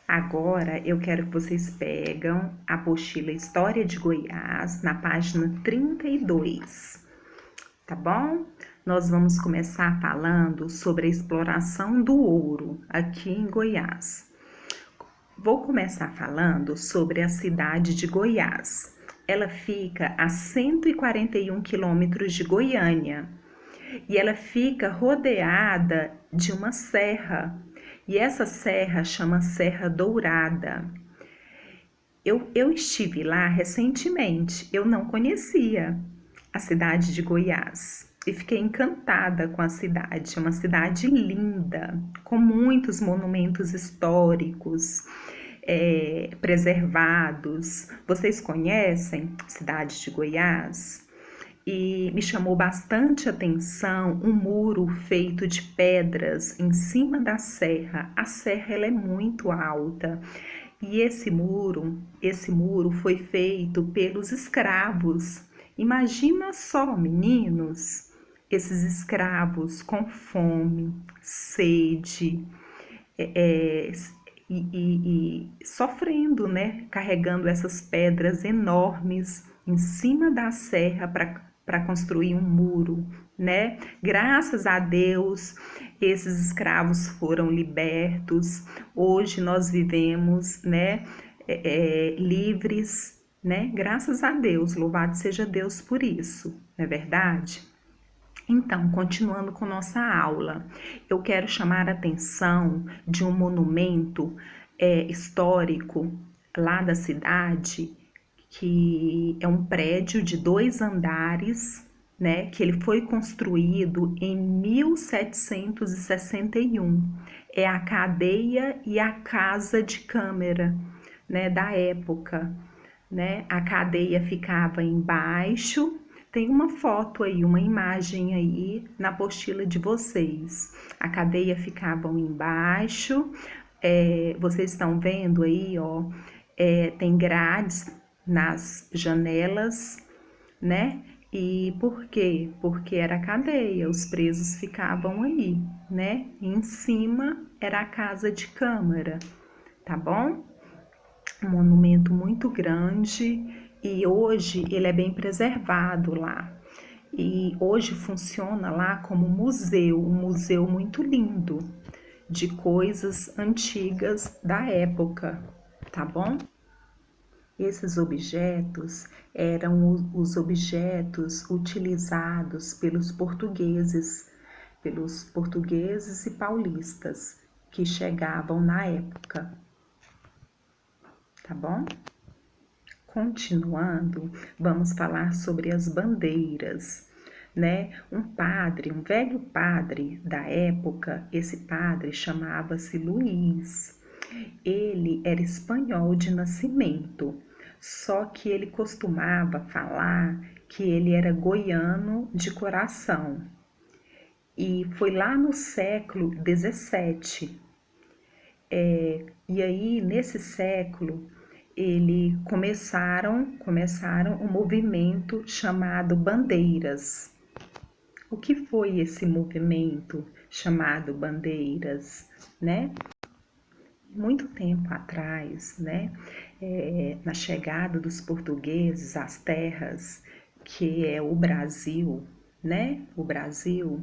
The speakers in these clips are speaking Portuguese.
Agora eu quero que vocês pegam a apostila História de Goiás na página 32, tá bom? Nós vamos começar falando sobre a exploração do ouro aqui em Goiás. Vou começar falando sobre a cidade de Goiás. Ela fica a 141 quilômetros de Goiânia e ela fica rodeada de uma serra. E essa serra chama Serra Dourada. Eu estive lá recentemente, eu não conhecia a cidade de Goiás e fiquei encantada com a cidade. É uma cidade linda, com muitos monumentos históricos preservados. Vocês conhecem a cidade de Goiás? E me chamou bastante atenção um muro feito de pedras em cima da serra. A serra ela é muito alta e esse muro foi feito pelos escravos. Imagina só, meninos, esses escravos com fome, sede, é, e sofrendo, né? Carregando essas pedras enormes em cima da serra para construir um muro, né? Graças a Deus, esses escravos foram libertos. Hoje nós vivemos, né? Livres, né? Graças a Deus, louvado seja Deus por isso, não é verdade? Então, continuando com nossa aula, eu quero chamar a atenção de um monumento histórico lá da cidade, que é um prédio de 2 andares, né, que ele foi construído em 1761. É a cadeia e a casa de câmara, né, da época, né? A cadeia ficava embaixo. Tem uma foto aí, uma imagem aí na apostila de vocês. A cadeia ficava embaixo. Vocês estão vendo aí, ó, tem grades nas janelas, né? E por quê? Porque era a cadeia, os presos ficavam aí, né? E em cima era a casa de câmara, tá bom? Um monumento muito grande e hoje ele é bem preservado lá. E hoje funciona lá como museu, um museu muito lindo de coisas antigas da época, tá bom? Esses objetos eram os objetos utilizados pelos portugueses e paulistas que chegavam na época, tá bom? Continuando, vamos falar sobre as bandeiras, né? Um velho padre da época, esse padre chamava-se Luís. Ele era espanhol de nascimento, só que ele costumava falar que ele era goiano de coração. E foi lá no século XVII. E aí, nesse século, começaram um movimento chamado Bandeiras. O que foi esse movimento chamado Bandeiras, né? Muito tempo atrás, né, na chegada dos portugueses às terras que é o Brasil, né? O Brasil,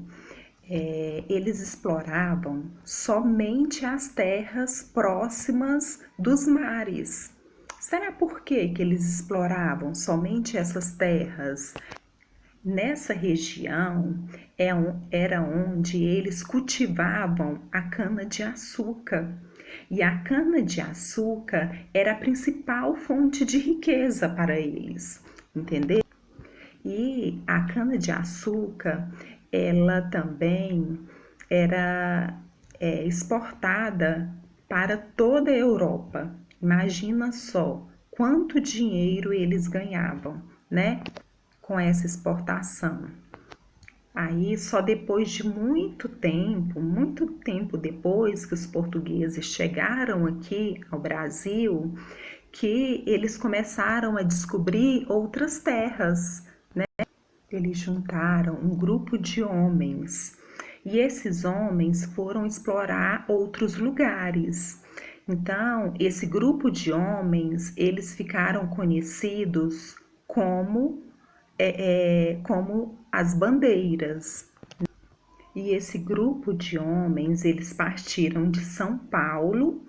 eles exploravam somente as terras próximas dos mares. Será por que eles exploravam somente essas terras? Nessa região era onde eles cultivavam a cana-de-açúcar. E a cana-de-açúcar era a principal fonte de riqueza para eles, entendeu? E a cana-de-açúcar, ela também era exportada para toda a Europa. Imagina só quanto dinheiro eles ganhavam, né, com essa exportação. Aí, só depois de muito tempo depois que os portugueses chegaram aqui ao Brasil, que eles começaram a descobrir outras terras, né? Eles juntaram um grupo de homens e esses homens foram explorar outros lugares. Então, esse grupo de homens, eles ficaram conhecidos como as bandeiras. E esse grupo de homens, eles partiram de São Paulo,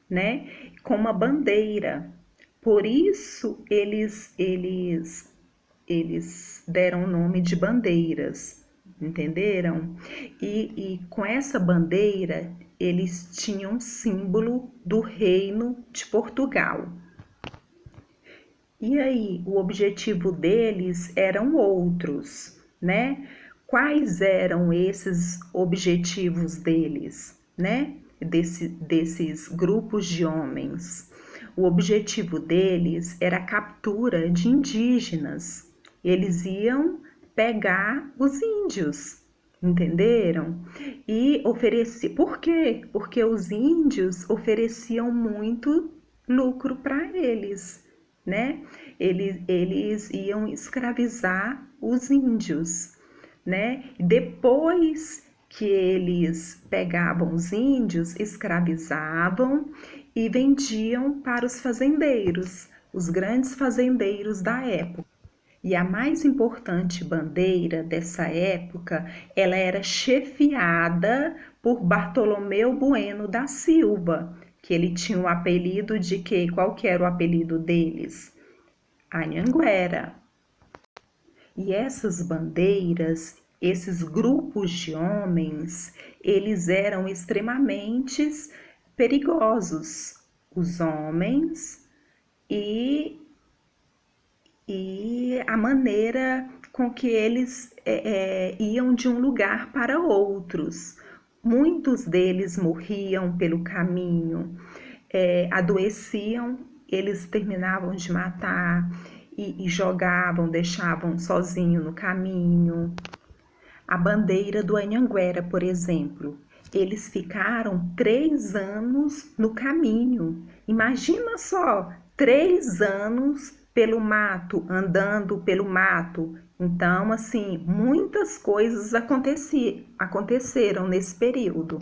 né, com uma bandeira. Por isso eles deram o nome de bandeiras, entenderam? E com essa bandeira eles tinham um símbolo do reino de Portugal. E aí, o objetivo deles eram outros, né? Quais eram esses objetivos deles, né? Desses grupos de homens. O objetivo deles era a captura de indígenas. Eles iam pegar os índios, entenderam? E oferecer. Por quê? Porque os índios ofereciam muito lucro para eles, né? Eles iam escravizar os índios, né? Depois que eles pegavam os índios, escravizavam e vendiam para os fazendeiros, os grandes fazendeiros da época. E a mais importante bandeira dessa época, ela era chefiada por Bartolomeu Bueno da Silva, que ele tinha o apelido de quê? Qual que era o apelido deles? Anhanguera. E essas bandeiras, esses grupos de homens, eles eram extremamente perigosos. Os homens e a maneira com que eles iam de um lugar para outros. Muitos deles morriam pelo caminho, adoeciam, eles terminavam de matar e jogavam, deixavam sozinho no caminho. A bandeira do Anhanguera, por exemplo, eles ficaram 3 anos no caminho. Imagina só, 3 anos pelo mato, andando pelo mato. Então, assim, muitas coisas aconteceram nesse período.